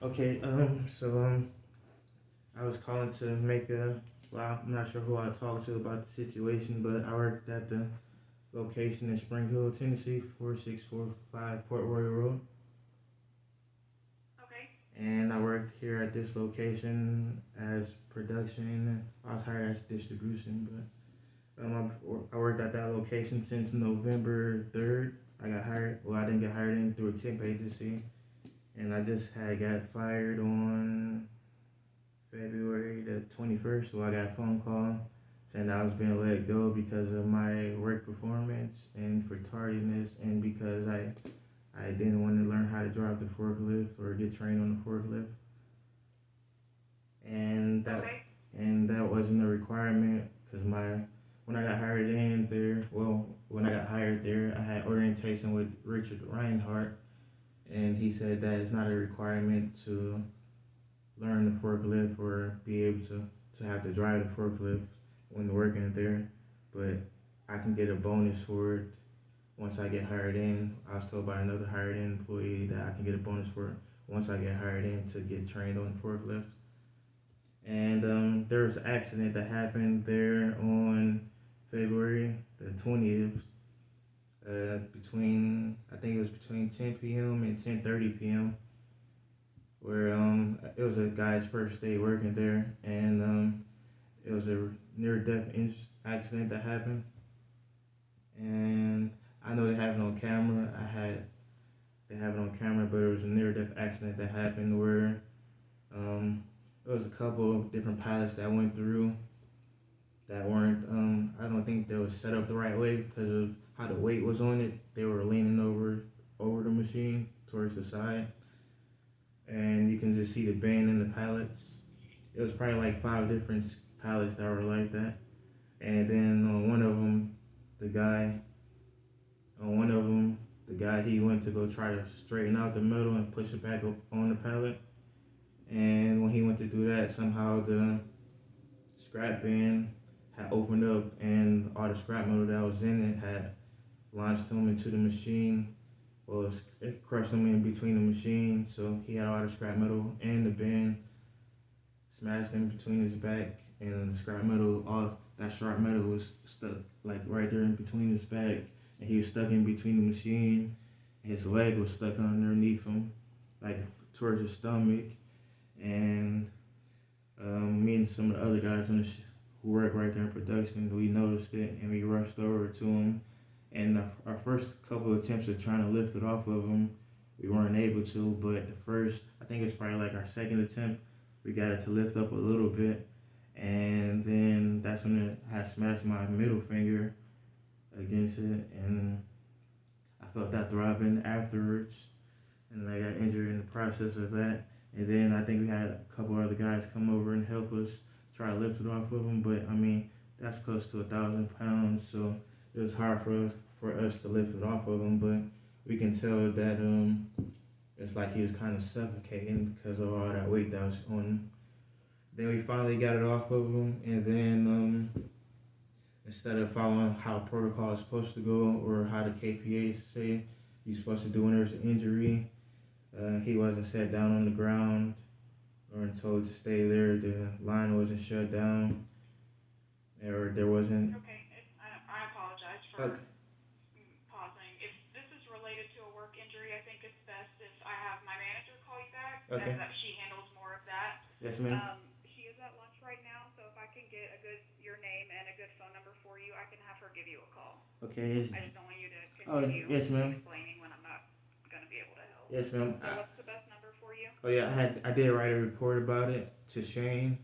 Okay, I was calling to make a. Well, I'm not sure who I talked to about the situation, but I worked at the location in Spring Hill, Tennessee, 4645 Port Royal Road. Okay. And I worked here at this location as production. I was hired as distribution, but I worked at that location since November 3rd. I got hired. Well, I didn't get hired in through a temp agency, and I just had got fired on February the 21st. So I got a phone call saying I was being let go because of my work performance and for tardiness, and because I didn't want to learn how to drive the forklift or get trained on the forklift, and that Okay. and that wasn't a requirement because my when I got hired in there, well, when I got hired there, I had orientation with Richard Reinhardt, and he said that it's not a requirement to learn the forklift or be able to have to drive the forklift when working there, but I can get a bonus for it once I get hired in. I was told by another hired in employee that I can get a bonus for it once I get hired in to get trained on the forklift. And there was an accident that happened there on February the 20th, between I think it was between 10 p.m. and 10:30 p.m., where it was a guy's first day working there, and it was a near death accident that happened, and I know they have it on camera. They have it on camera, but it was a near death accident that happened where there was a couple of different pilots that went through that weren't. I don't think they were set up the right way because of how the weight was on it. They were leaning over the machine towards the side, and you can just see the bend in the pallets. It was probably like five different pallets that were like that. And then on one of them, the guy, on one of them, the guy he went to go try to straighten out the metal and push it back up on the pallet. And when he went to do that, somehow the scrap bin had opened up, and all the scrap metal that was in it had launched him into the machine. Well, it crushed him in between the machine, so he had all the scrap metal and the bin smashed in between his back, and the scrap metal, all that sharp metal was stuck like right there in between his back, and he was stuck in between the machine. His leg was stuck underneath him, like towards his stomach, and me and some of the other guys who work right there in production, we noticed it and we rushed over to him. And our first couple of attempts of trying to lift it off of him, we weren't able to. But the first, I think it's probably like our second attempt, we got it to lift up a little bit, and then that's when I smashed my middle finger against it, and I felt that throbbing afterwards, and I got injured in the process of that. And then I think we had a couple other guys come over and help us try to lift it off of him, but I mean that's close to 1,000 pounds, so it was hard for us to lift it off of him. But we can tell that it's like he was kind of suffocating because of all that weight that was on him. Then we finally got it off of him, and then instead of following how protocol is supposed to go or how the KPAs say you're supposed to do when there's an injury, he wasn't set down on the ground or told to stay there. The line wasn't shut down, or there wasn't. Okay. I apologize for Okay. pausing. If this is related to a work injury, I think it's best if I have my manager call you back, as Okay. that she handles more of that. Yes, ma'am. She is at lunch right now, so if I can get a good your name and a good phone number for you, I can have her give you a call. Okay. I just don't want you to Oh, continue yes, ma'am. explaining when I'm not going to be able to help. Yes, ma'am. So what's the best number for you? Oh yeah, I did write a report about it to Shane,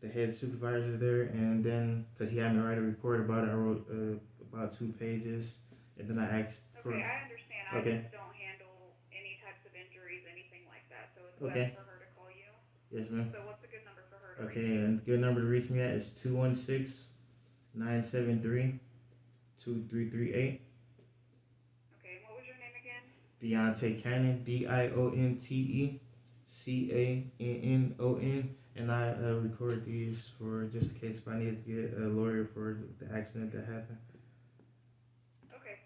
the head supervisor there, and then because he had me write a report about it, I wrote about 2 pages, and then I asked for. Okay, I understand. I Okay. just don't handle any types of injuries, anything like that. So it's best Okay. for her to call you. Yes, ma'am. So what's a good number for her to reach Okay, you? and good number to reach me at is 216-973-2338. Okay, and what was your name again? Deontay Cannon, DIONTE CANNON, and I record these for just in case if I need to get a lawyer for the accident that happened. Okay.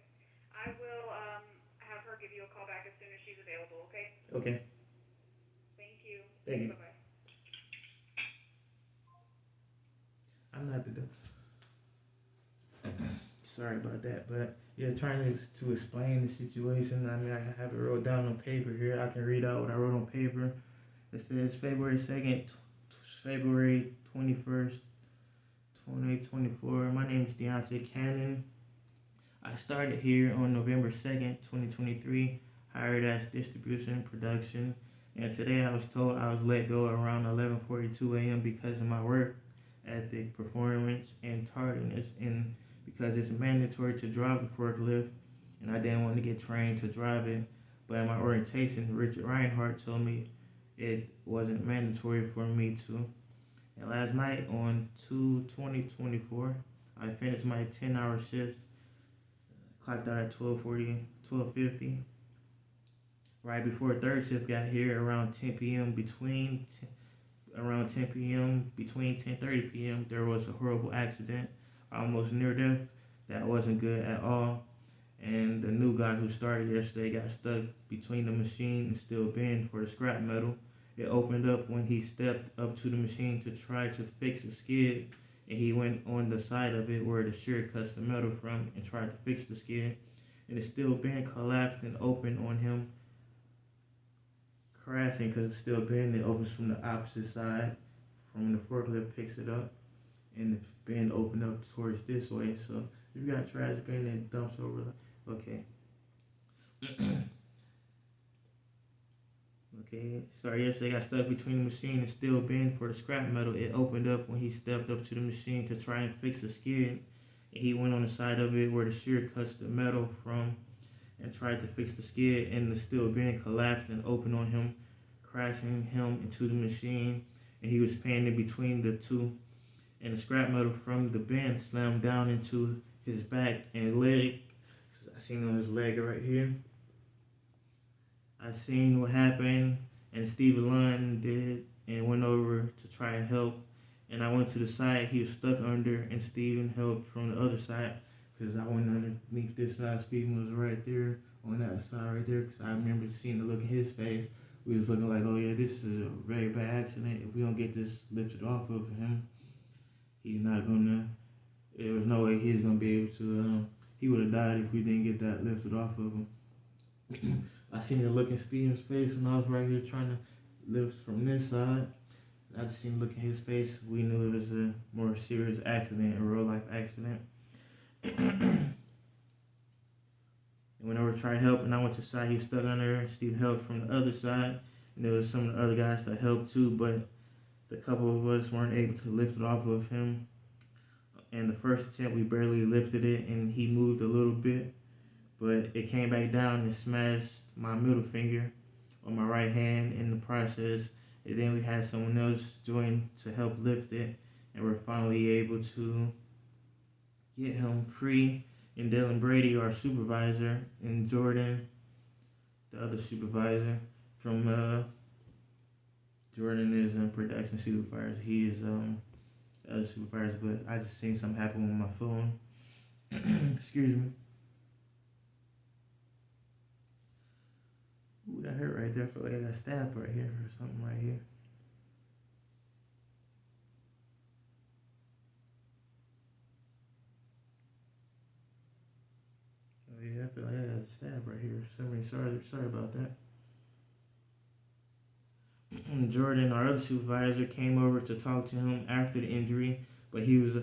I will have her give you a call back as soon as she's available, okay? Okay. Thank you. Thank you. Bye bye. I'm not the. Sorry about that, but yeah, trying to explain the situation. I mean, I have it wrote down on paper here. I can read out what I wrote on paper. It says February 2nd, February 21st, 2024. My name is Deontay Cannon. I started here on November 2nd, 2023, hired as distribution production. And today I was told I was let go around 11:42 a.m. because of my work ethic, performance, and tardiness. And because it's mandatory to drive the forklift, and I didn't want to get trained to drive it. But in my orientation, Richard Reinhardt told me it wasn't mandatory for me to. And last night on 2/20/24, I finished my 10-hour shift, clocked out at 12:50. Right before third shift got here around 10 p.m. Around 10 p.m. between 10:30 p.m. there was a horrible accident, almost near death. That wasn't good at all. And the new guy who started yesterday got stuck between the machine and steel bin for the scrap metal. It opened up when he stepped up to the machine to try to fix a skid, and he went on the side of it where the shear cuts the metal from and tried to fix the skid. And the steel bin collapsed and opened on him, crashing because the steel bin it opens from the opposite side from when the forklift picks it up, and the bin opened up towards this way. So if you got a trash bin that dumps over, okay. Okay, sorry, yesterday got stuck between the machine and steel bin for the scrap metal. It opened up when he stepped up to the machine to try and fix the skid. He went on the side of it where the shear cuts the metal from and tried to fix the skid, and the steel bin collapsed and opened on him, crashing him into the machine. And he was panning between the two, and the scrap metal from the bin slammed down into his back and leg. I seen on his leg right here. I seen what happened, and Steve Alon did, and went over to try and help. And I went to the side he was stuck under, and Steven helped from the other side, because I went underneath this side. Steven was right there on that side right there, because I remember seeing the look in his face. We was looking like, oh yeah, this is a very bad accident. If we don't get this lifted off of him, he's not gonna. There was no way he's gonna be able to. He would have died if we didn't get that lifted off of him. I seen the look in Steven's face when I was right here trying to lift from this side. I just seen the look in his face. We knew it was a more serious accident, a real life accident. And went over to try to help, and I went to the side he was stuck under. Steve helped from the other side, and there was some of the other guys that helped too, but the couple of us weren't able to lift it off of him. And the first attempt, we barely lifted it, and he moved a little bit, but it came back down and smashed my middle finger on my right hand in the process. And then we had someone else join to help lift it, and we're finally able to get him free. And Dylan Brady, our supervisor, and Jordan, the other supervisor from Jordan is a production supervisor. He is the other supervisor, but I just seen something happen with my phone. Excuse me. Ooh, that hurt right there. I feel like I got stabbed right here or something right here. Oh yeah, I feel like I got stabbed right here. Sorry about that. Jordan, our other supervisor, came over to talk to him after the injury, but he was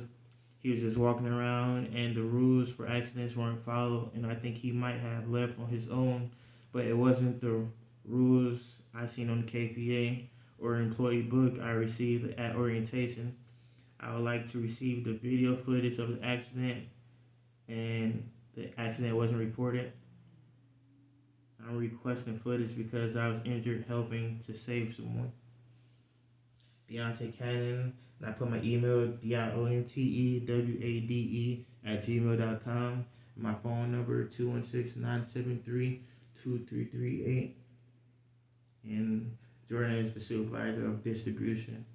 just walking around, and the rules for accidents weren't followed, and I think he might have left on his own, but it wasn't the rules I seen on the KPA or employee book I received at orientation. I would like to receive the video footage of the accident, and the accident wasn't reported. I'm requesting footage because I was injured helping to save someone. Deontay Cannon, and I put my email, DIONTEWADE@gmail.com. My phone number, 216-973-2338. And Jordan is the supervisor of distribution.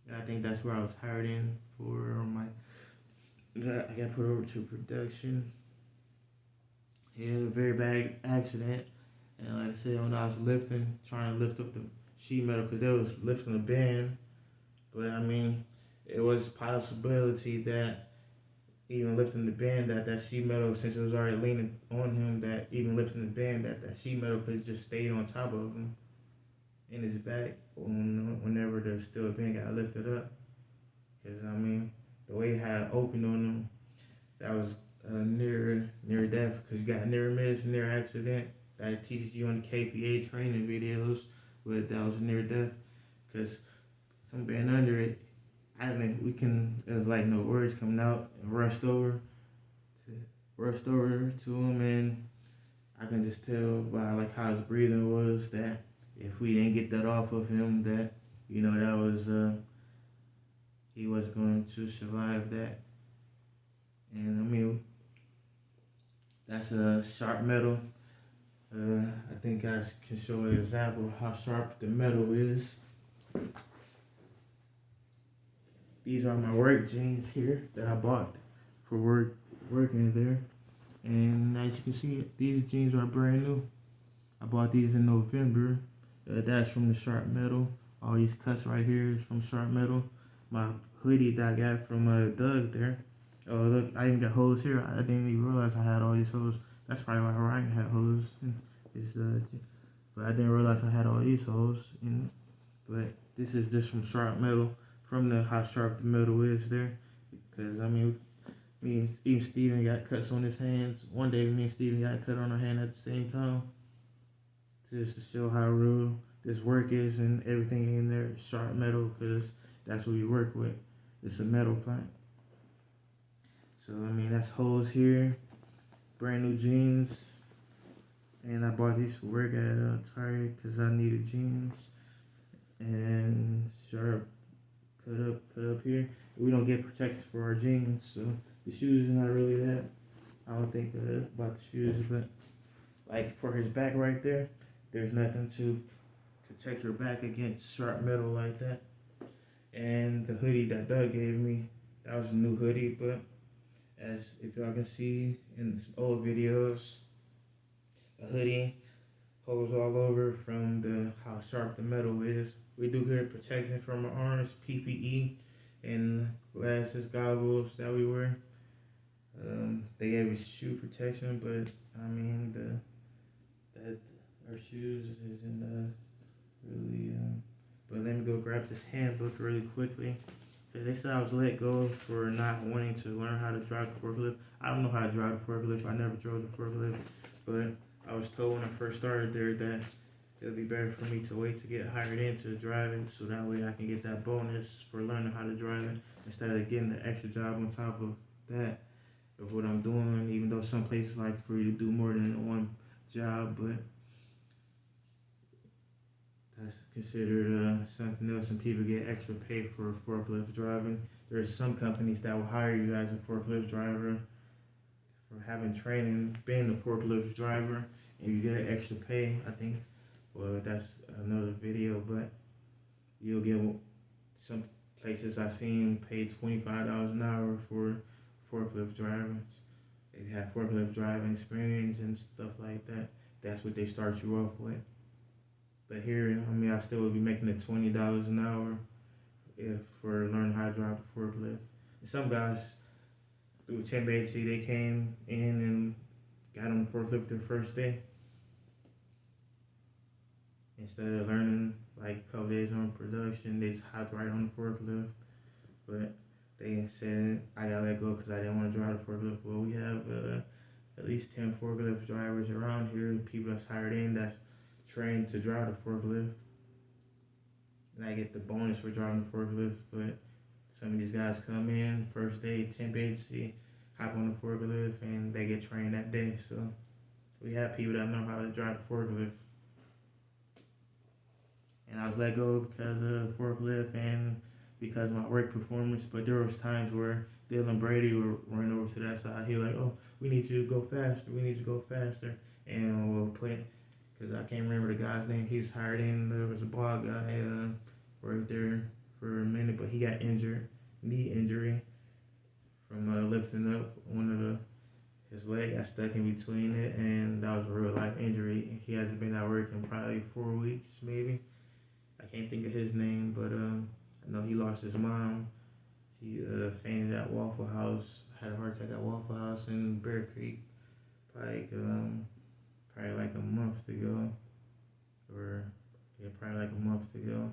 And I think that's where I was hired in for my. I got put over to production. He had a very bad accident, and like I said, when I was lifting, trying to lift up the sheet metal, because they was lifting the band, but I mean, it was a possibility that even lifting the band, that sheet metal, since it was already leaning on him, that even lifting the band, that sheet metal could have just stayed on top of him in his back whenever the steel band got lifted up. Because I mean, the way he had opened on him, that was near death. Because you got near miss, near accident. That teaches you on the KPA training videos, but that was near death. Because him being under it, I mean, it was like no words coming out, and rushed over to him, and I can just tell by like how his breathing was that if we didn't get that off of him, that that was he was going to survive that. And I mean, that's a sharp metal. I think guys can show an example of how sharp the metal is. These are my work jeans here that I bought for working there. And as you can see, these jeans are brand new. I bought these in November. That's from the Sharp Metal. All these cuts right here is from Sharp Metal. My hoodie that I got from Doug there. Oh look, I even got holes here. I didn't even realize I had all these holes. That's probably why Ryan had holes. But I didn't realize I had all these holes. But this is just from Sharp Metal, from how sharp the metal is there. Because I mean, me and even Steven got cuts on his hands. One day me and Steven got a cut on our hand at the same time. Just to show how real this work is, and everything in there is sharp metal, because that's what we work with. It's a metal plant. So I mean, that's holes here, brand new jeans, and I bought these for work at Target because I needed jeans, and sharp cut up here. We don't get protection for our jeans, so the shoes are not really that. I don't think about the shoes, but like for his back right there, there's nothing to protect your back against sharp metal like that. And the hoodie that Doug gave me, that was a new hoodie, but as if y'all can see in old videos, a hoodie holes all over from how sharp the metal is. We do get protection from our arms, PPE, and glasses, goggles that we wear. They gave us shoe protection, but I mean our shoes isn't really. But let me go grab this handbook really quickly, because they said I was let go for not wanting to learn how to drive the forklift. I don't know how to drive the forklift. I never drove the forklift, but I was told when I first started there that it'll be better for me to wait to get hired into driving, so that way I can get that bonus for learning how to drive it instead of getting the extra job on top of that of what I'm doing. Even though some places like for you to do more than one job, but that's considered something else, and people get extra pay for forklift driving. There's some companies that will hire you as a forklift driver for having training, being a forklift driver, and you get extra pay. I think, well, that's another video, but you'll get some places I've seen pay $25 an hour for forklift drivers. If you have forklift driving experience and stuff like that, that's what they start you off with. But here, I mean, I still would be making it $20 an hour for learning how to drive a forklift. And some guys through temp agency, they came in and got on the forklift their first day instead of learning like a couple days on production. They just hopped right on the forklift. But they said I got let go because I didn't want to drive the forklift. Well, we have at least 10 forklift drivers around here, people that's hired in that's trained to drive the forklift, and I get the bonus for driving the forklift. But some of these guys come in first day, temp agency, hop on the forklift, and they get trained that day. So we have people that know how to drive the forklift. And I was let go because of the forklift and because of my work performance. But there was times where Dylan Brady would run over to that side. He was like, "Oh, we need you to go faster. We need you to go faster." And we'll play. Because I can't remember the guy's name. He was hired in. There was a bald guy right there for a minute, but he got injured, knee injury, from lifting up one of his leg got stuck in between it, and that was a real life injury. He hasn't been at work in probably 4 weeks, maybe. I can't think of his name, but I know he lost his mom. She fainted at Waffle House, had a heart attack at Waffle House in Bear Creek, like probably like a month ago, or yeah, probably like a month ago.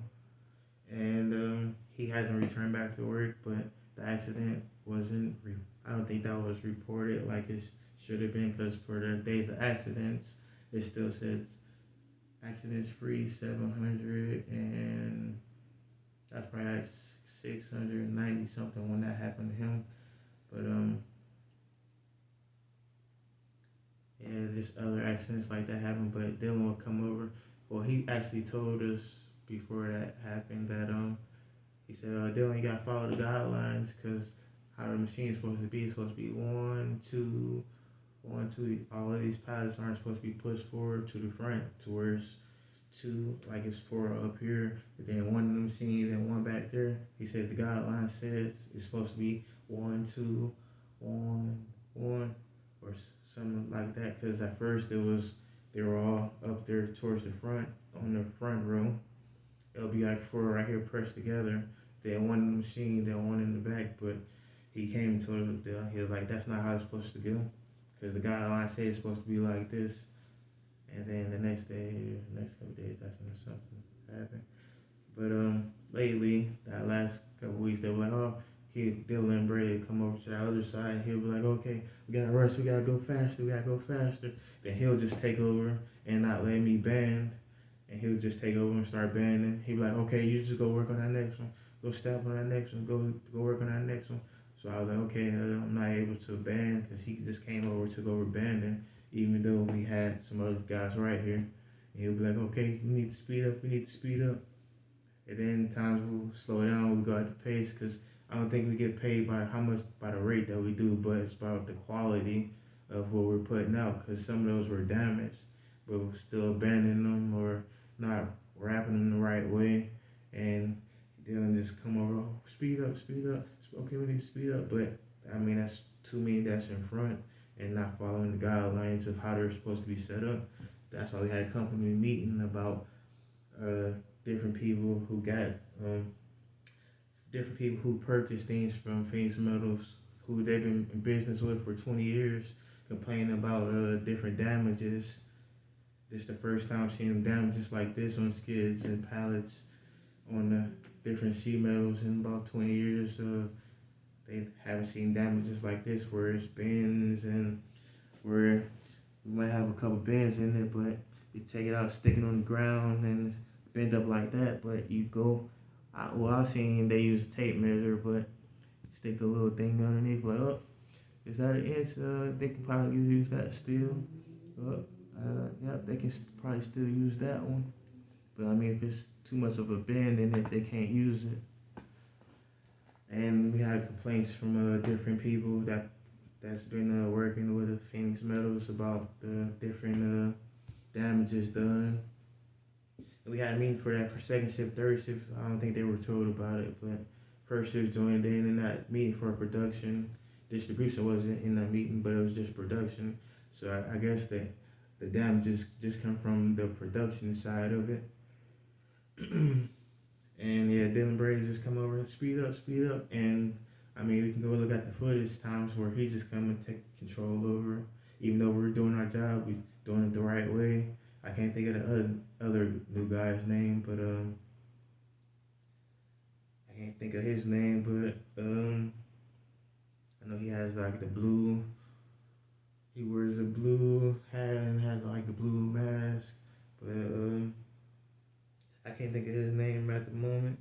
And he hasn't returned back to work, but the accident wasn't. I don't think that was reported like it should have been, because for the days of accidents, it still says accidents free 700, and that's probably like 690 something when that happened to him. But yeah, just other accidents like that happen. But Dylan will come over. Well, he actually told us before that happened that he said, Dylan, you gotta follow the guidelines, because how the machine is supposed to be. It's supposed to be one, two, one, two. All of these pallets aren't supposed to be pushed forward to the front, to where it's two, like it's four up here, but then one in the machine, then one back there. He said the guideline says it's supposed to be one, two, one, or something like that. Because at first they were all up there towards the front on the front row. It'll be like four right here pressed together. Then one in the machine, then one in the back. But he came to he was like, that's not how it's supposed to go, because the guideline says it's supposed to be like this. And then the next day, next couple days, that's when something happened. But lately, that last couple weeks, they were like, oh, Dylan Brady come over to the other side, and he'll be like, okay, we gotta rush, we gotta go faster, we gotta go faster. Then he'll just take over and not let me band, and he'll just take over and start banding. He'll be like, okay, you just go work on that next one, go step on that next one, go work on that next one. So I was like, okay, I'm not able to band, because he just came over, took over banding, even though we had some other guys right here. And he'll be like, okay, we need to speed up, we need to speed up. And then times we'll slow down, we go at the pace, because I don't think we get paid by how much, by the rate that we do, but it's about the quality of what we're putting out, because some of those were damaged, but we're still abandoning them or not wrapping them the right way. And they'll just come over, oh, speed up, speed up. Okay, we need to speed up, but I mean, that's too many that's in front and not following the guidelines of how they're supposed to be set up. That's why we had a company meeting about different people who got different people who purchased things from Phoenix Metals, who they've been in business with for 20 years, complaining about different damages. This is the first time seeing damages like this on skids and pallets on the different sheet metals in about 20 years. They haven't seen damages like this, where it's bends and where we might have a couple bends in it, but you take it out, stick it on the ground, and it's bend up like that. But you go, I've seen they use a tape measure, but stick the little thing underneath, like, oh, is that an inch? They can probably use that still. Yep, they can probably still use that one. But I mean, if it's too much of a bend in it, they can't use it. And we had complaints from different people that's been working with the Phoenix Metals about the different damages done. And we had a meeting for that for second shift, third shift. I don't think they were told about it, but first shift joined in that meeting for production. Distribution wasn't in that meeting, but it was just production. So I guess the damages just come from the production side of it. And yeah, Dylan Brady just come over and speed up. And I mean, we can go look at the footage times where he just come and take control over. Even though we're doing our job, we doing it the right way. I can't think of the other new guy's name, but I can't think of his name, but I know he has like the blue. He wears a blue hat and has like a blue mask, but I can't think of his name at the moment.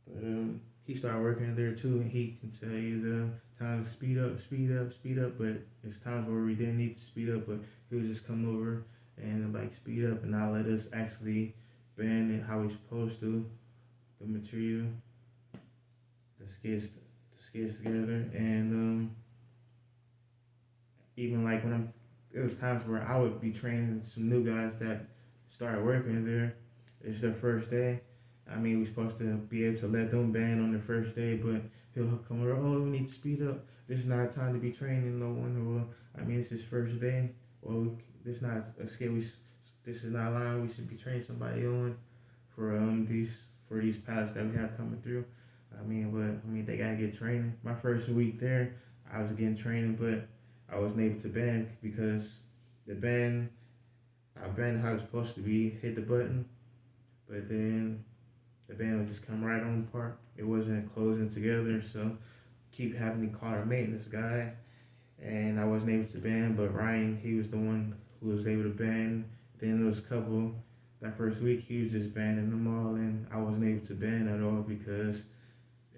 But he started working there too, and he can tell you the times speed up. But it's times where we didn't need to speed up, but he would just come over and like speed up and not let us actually bend it how we're supposed to. The material, the skids together, and even like when there was times where I would be training some new guys that started working there. It's their first day, I mean, we're supposed to be able to let them ban on the first day, but he'll come over. Oh, we need to speed up. This is not time to be training no one. Or I mean, it's his first day. Well, this not a skill. This is not a line we should be training somebody on for these pilots that we have coming through. I mean, they gotta get training. My first week there, I was getting training, but I wasn't able to ban because the ban, I banned how it's supposed to be. Hit the button, but then the band would just come right on the part. It wasn't closing together, so keep having to call a maintenance guy, and I wasn't able to ban. But Ryan, he was the one who was able to ban. Then there was a couple that first week he was just banning them all, and I wasn't able to ban at all because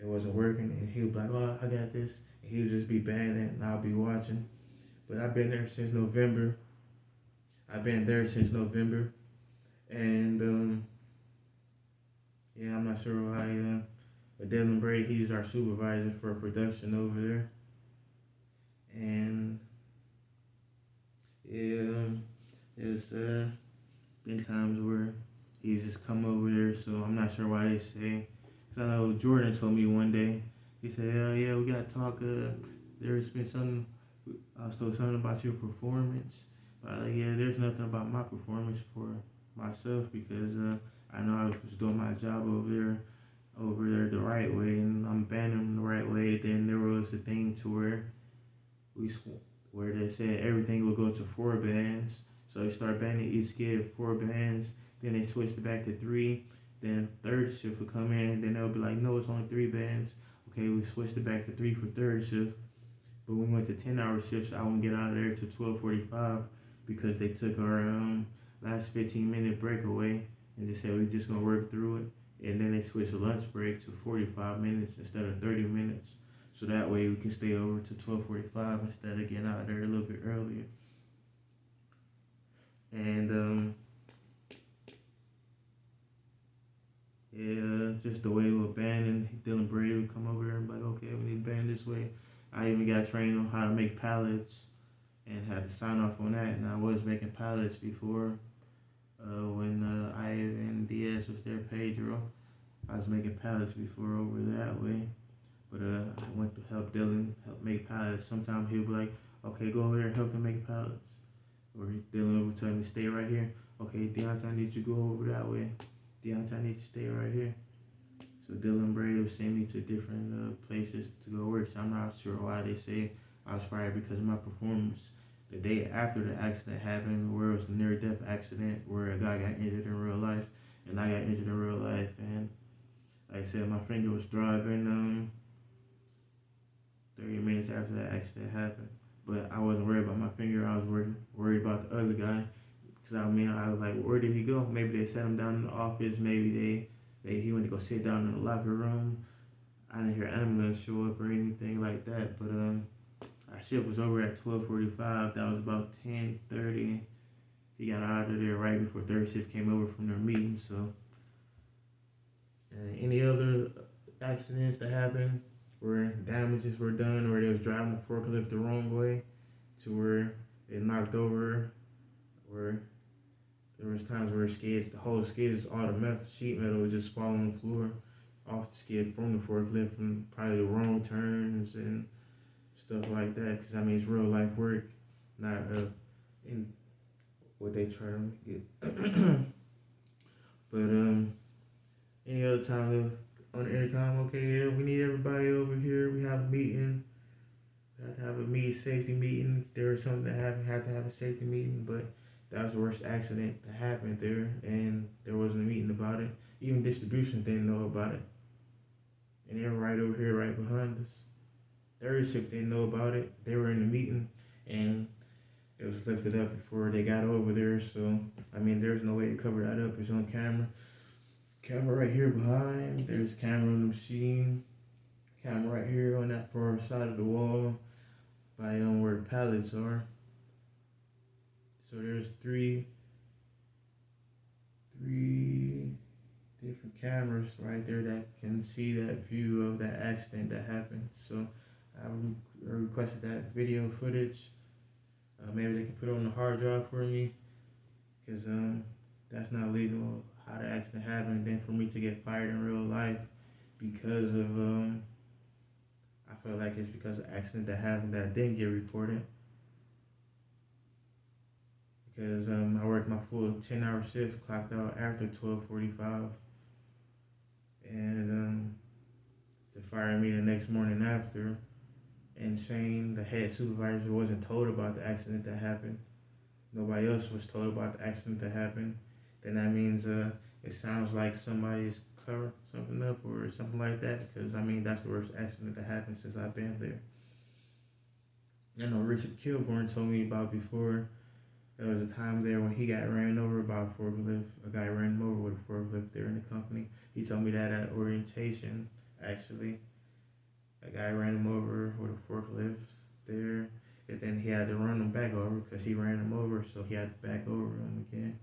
it wasn't working. And he would be like, "Oh, I got this." And he would just be banning, and I'll be watching. But I've been there since November. I've been there since November, and yeah, I'm not sure why. But Dylan Brady, he's our supervisor for production over there, and yeah, it's been times where he's just come over there. So I'm not sure why they say. Cause I know Jordan told me one day. He said, "Yeah, we gotta talk. There's been something. I was told something about your performance. But like, yeah, there's nothing about my performance for myself because I know I was doing my job over there the right way, and I'm banning them the right way." Then there was a thing to where where they said everything will go to 4 bands. So they start banning each skid 4 bands. Then they switched it back to 3. Then third shift would come in. Then they'll be like, no, it's only 3 bands. Okay, we switched it back to 3 for third shift. But when we went to 10-hour shifts, I wouldn't get out of there till 12:45 because they took our last 15-minute break away and just said we're just gonna work through it. And then they switched the lunch break to 45 minutes instead of 30 minutes. So that way we can stay over to 12:45 instead of getting out of there a little bit earlier. And yeah, just the way we were banning, Dylan Brady would come over there and be like, okay, we need to ban this way. I even got trained on how to make pallets and had to sign off on that. And I was making pallets before when Ivan Diaz was there, Pedro. I was making pallets before over that way. But I went to help Dylan help make pallets. Sometimes he'll be like, okay, go over there and help him make pallets. Or Dylan would tell me, stay right here. Okay, Deontay, I need you to go over that way. Deontay, I need you to stay right here. So Dylan Brady would send me to different places to go work. So I'm not sure why they say I was fired because of my performance. The day after the accident happened, where it was a near-death accident, where a guy got injured in real life, and I got injured in real life, and like I said, my finger was driving 30 minutes after that accident happened. But I wasn't worried about my finger. I was worried about the other guy. Because I mean, I was like, where did he go? Maybe they set him down in the office. Maybe he went to go sit down in the locker room. I didn't hear ambulance show up or anything like that. But our shift was over at 12:45. That was about 10:30. He got out of there right before third shift came over from their meeting. So any other accidents that happened where damages were done or they was driving the forklift the wrong way to where it knocked over, where there was times where the whole skids, all the metal, sheet metal would just fall on the floor off the skid from the forklift from probably the wrong turns and stuff like that. Because I mean, it's real life work, not in what they try to make it. But any other time on the intercom, okay, yeah, we need everybody over here. We have a meeting. We have to have a safety meeting. If there was something that happened, have to have a safety meeting. But that was the worst accident that happened there, and there wasn't a meeting about it. Even distribution didn't know about it. And they were right over here, right behind us. Third shift didn't know about it. They were in the meeting, and it was lifted up before they got over there. So, I mean, there's no way to cover that up. It's on camera. Camera right here behind. There's camera on the machine. Camera right here on that far side of the wall by where the pallets are. So there's three different cameras right there that can see that view of that accident that happened. So I requested that video footage. Maybe they can put it on the hard drive for me, because that's not legal how the accident happened, and then for me to get fired in real life because of I feel like it's because of accident that happened that didn't get reported. Because I worked my full 10-hour shift, clocked out after 12:45, and to fire me the next morning after. And Shane, the head supervisor, wasn't told about the accident that happened. Nobody else was told about the accident that happened. Then that means it sounds like somebody's covered something up or something like that. Because I mean that's the worst accident that happened since I've been there. I know Richard Kilborn told me about before. There was a time there when he got ran over by a forklift. A guy ran him over with a forklift there in the company. He told me that at orientation, actually. A guy ran him over with a forklift there. And then he had to run him back over because he ran him over, so he had to back over him again.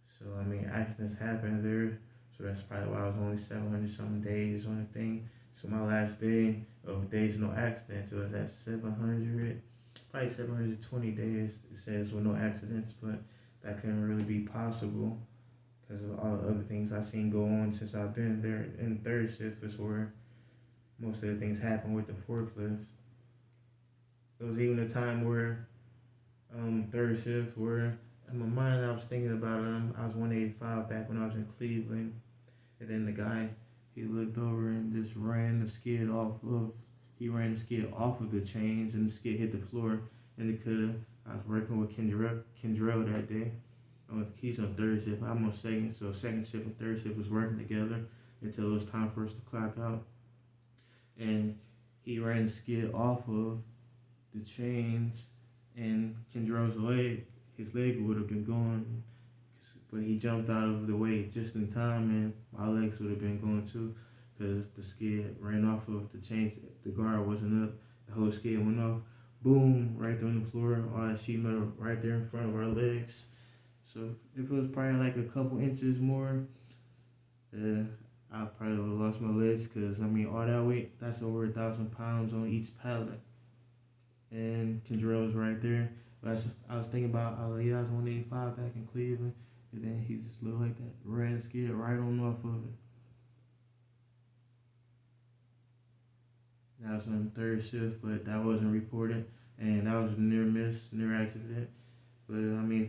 So, I mean, accidents happen there. So that's probably why I was only 700 something days on the thing. So my last day of days no accidents, it was at 700, probably 720 days, it says, with no accidents, but that couldn't really be possible because of all the other things I've seen go on since I've been there. In third shift is where most of the things happen with the forklift. There was even a time where third shift where in my mind I was thinking about I was 185 back when I was in Cleveland, and then the guy he looked over and just ran the skid off of the chains, and the skid hit the floor, and it could. I was working with Kendrell that day. He's on third shift. I'm on second, so second shift and third shift was working together until it was time for us to clock out. And he ran the skid off of the chains, and Kendrell's his leg would have been gone, but he jumped out of the way just in time, and my legs would have been going too, because the skid ran off of the chains. The guard wasn't up. The whole skid went off. Boom! Right there on the floor. All that sheet metal right there in front of our legs. So if it was probably like a couple inches more, I probably would have lost my legs, because I mean all that weight, that's over 1,000 pounds on each pallet. And Kendrell was right there. But I was thinking about, I was like, yeah, I was 185 back in Cleveland, and then he just looked like that, ran the skid right on off of it. That was on the third shift, but that wasn't reported, and that was a near miss, near accident. But I mean,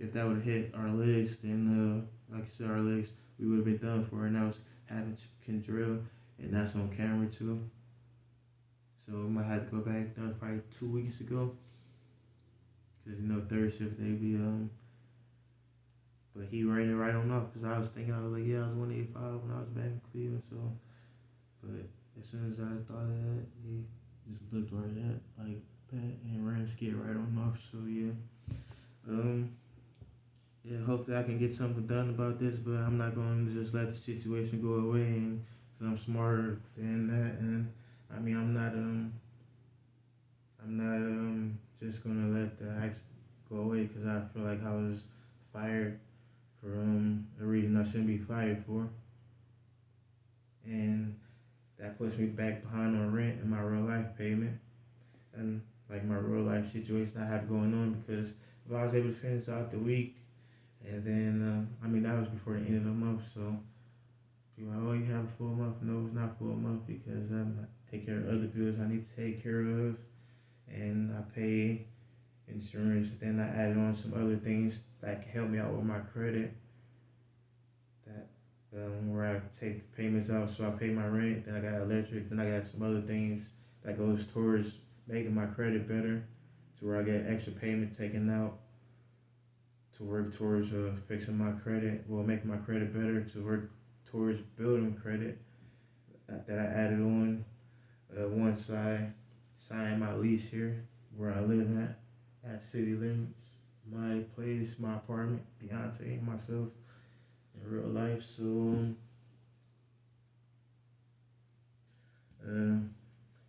if that would have hit our legs, then like I said, our legs, we would have been done for. And that was happened to Kendrell, and that's on camera too. So we might have to go back. That was probably 2 weeks ago. Because third shift they be but he ran it right on off. Because I was thinking, I was like, yeah, I was 185 when I was back in Cleveland. So, but as soon as I thought of that, he just looked right at like that and ran the skid right on off. So yeah, yeah. Hopefully I can get something done about this. But I'm not going to just let the situation go away, and cause I'm smarter than that. And I mean, I'm not just gonna let the accident go away because I feel like I was fired for a reason I shouldn't be fired for, and that puts me back behind on rent and my real life payment, and like my real life situation I have going on. Because if I was able to finish out the week, and then I mean that was before the end of the month, so people are like, oh, you have a full month. No, it's not full month because I take care of other bills I need to take care of, and I pay insurance. Then I added on some other things that can help me out with my credit. That where I take the payments out, so I pay my rent. Then I got electric. Then I got some other things that goes towards making my credit better, to where I get extra payment taken out to work towards fixing my credit. Well, making my credit better, to work towards building credit. That I added on once I signed my lease here where I live at city limits, my place, my apartment, Deontay, and myself in real life. So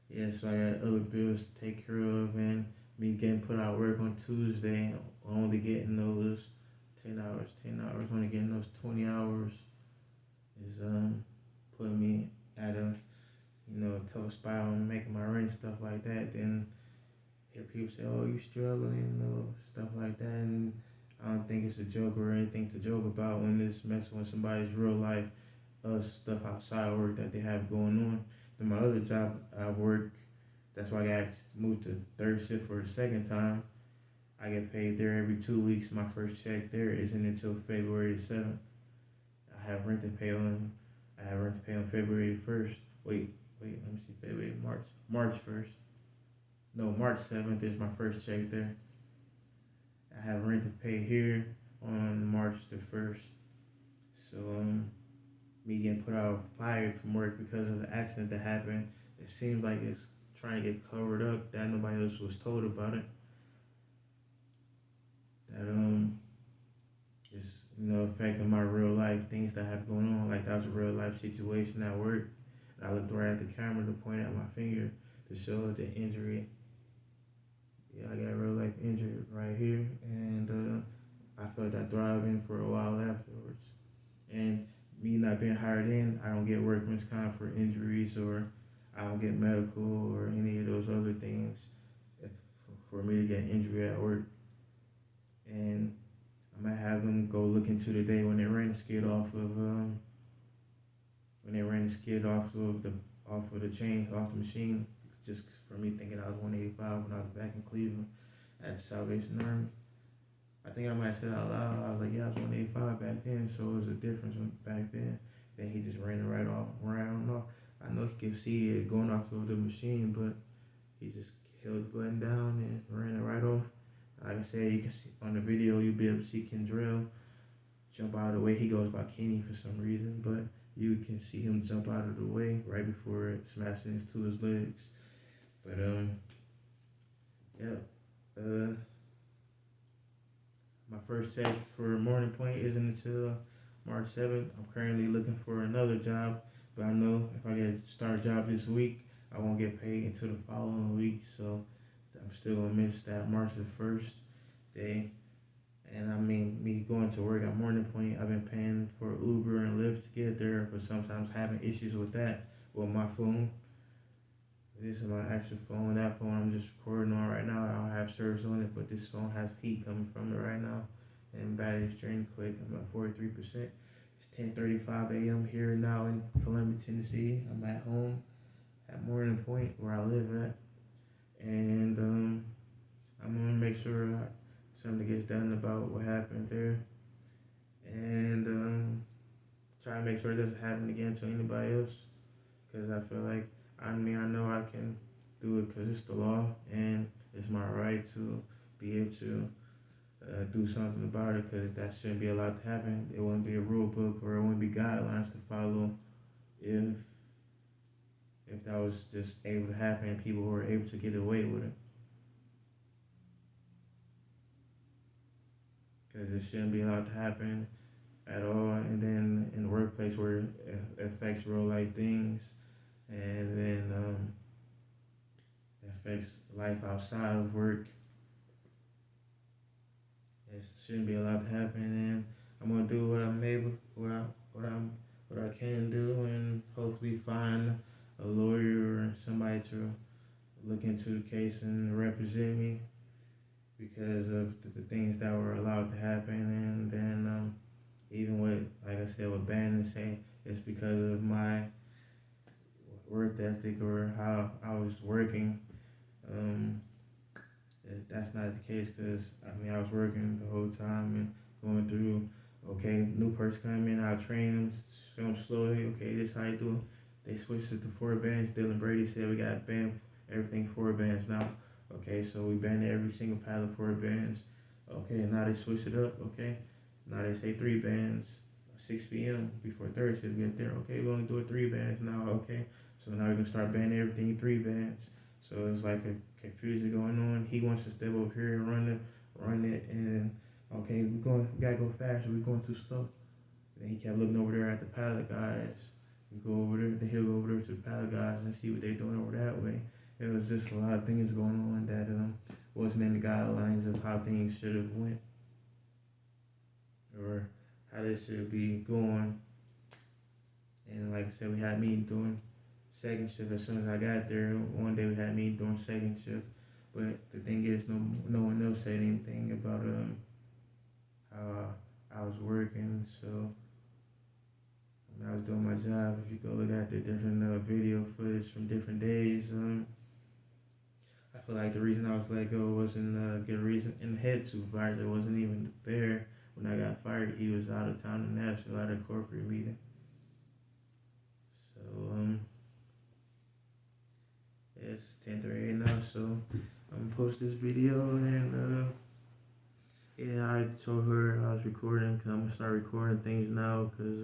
yeah, so I got other bills to take care of, and me getting put out work on Tuesday, only getting those 10 hours, only getting those 20 hours is putting me at a tough spot on making my rent, stuff like that. Then hear people say, oh, you struggling, stuff like that, and I don't think it's a joke or anything to joke about when it's messing with somebody's real life stuff outside of work that they have going on. In my other job, I work. That's why I got moved to third shift for the second time. I get paid there every 2 weeks. My first check there isn't until February the 7th. I have rent to pay on. I have rent to pay on February 1st. Wait. Let me see. February, March 1st. No, March 7th is my first check there. I have rent to pay here on March the 1st. So me getting put out fired from work because of the accident that happened. It seems like it's trying to get covered up. That nobody else was told about it. That is affecting my real life things that have going on. Like that was a real life situation at work. And I looked right at the camera to point out my finger to show the injury. Yeah, I got a real life injury right here, and I felt that throbbing for a while afterwards. And me not being hired in, I don't get workman's comp for injuries, or I don't get medical or any of those other things if, for me to get an injury at work. And I might have them go look into the day when they ran the skid off of the chain off the machine, just for me thinking I was 185 when I was back in Cleveland at the Salvation Army. I think I might have said out loud, I was like, yeah, I was 185 back then, so it was a difference back then. Then he just ran it right off. I know he could see it going off of the machine, but he just held the button down and ran it right off. Like I said, you can see on the video, you'll be able to see Kendrell jump out of the way. He goes by Kenny for some reason, but you can see him jump out of the way right before it smashes into his legs. But yeah. My first check for Morning Point isn't until March 7th. I'm currently looking for another job, but I know if I get a start job this week, I won't get paid until the following week. So I'm still gonna miss that March the 1st day. And I mean, me going to work at Morning Point, I've been paying for Uber and Lyft to get there, but sometimes having issues with that with my phone. This is my actual phone. That phone I'm just recording on right now, I don't have service on it, but this phone has heat coming from it right now. And battery's draining quick. I'm at 43%. It's 10:35 a.m. here now in Columbia, Tennessee. I'm at home at Morning Point where I live at. And I'm going to make sure something gets done about what happened there. And try to make sure it doesn't happen again to anybody else. Because I feel like, I know I can do it because it's the law and it's my right to be able to do something about it, because that shouldn't be allowed to happen. It wouldn't be a rule book or it wouldn't be guidelines to follow if that was just able to happen and people were able to get away with it. Because it shouldn't be allowed to happen at all. And then in the workplace where it affects real life things, and then it affects life outside of work, it shouldn't be allowed to happen. And I'm gonna do what I can do, and hopefully find a lawyer or somebody to look into the case and represent me because of the things that were allowed to happen. And then even with, like I said, with Bannon saying it's because of my work ethic or how I was working. That's not the case, because I was working the whole time and going through. Okay, new person come in, I'll train them, show them slowly. Okay, this how you do it. They switched it to 4 bands. Dylan Brady said we got banned everything 4 bands now. Okay, so we banned every single pallet 4 bands. Okay, now they switched it up. Okay, now they say 3 bands. 6 p.m. before third shift get there. Okay, we're gonna do it 3 bands now. Okay, so now we're gonna start banning everything 3 bands. So it's like a confusion going on. He wants to step over here and run it, and okay, we gotta go faster. We're going too slow. Then he kept looking over there at the pallet guys. He'll go over there to the pallet guys and see what they're doing over that way. It was just a lot of things going on that wasn't in the guidelines of how things should have went, or how this should be going. And like I said, we had me doing second shift as soon as I got there. One day we had me doing second shift, but the thing is, no one else said anything about was working. So when I was doing my job, if you go look at the different video footage from different days, I feel like the reason I was let go wasn't a good reason. And the head supervisor wasn't even there when I got fired. He was out of town in Nashville at a corporate meeting. So it's 10:38 now, so I'm gonna post this video and yeah, I told her I was recording. Cause I'm gonna start recording things now, cause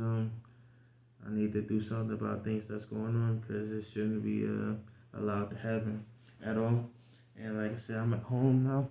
I need to do something about things that's going on, cause it shouldn't be allowed to happen at all. And like I said, I'm at home now.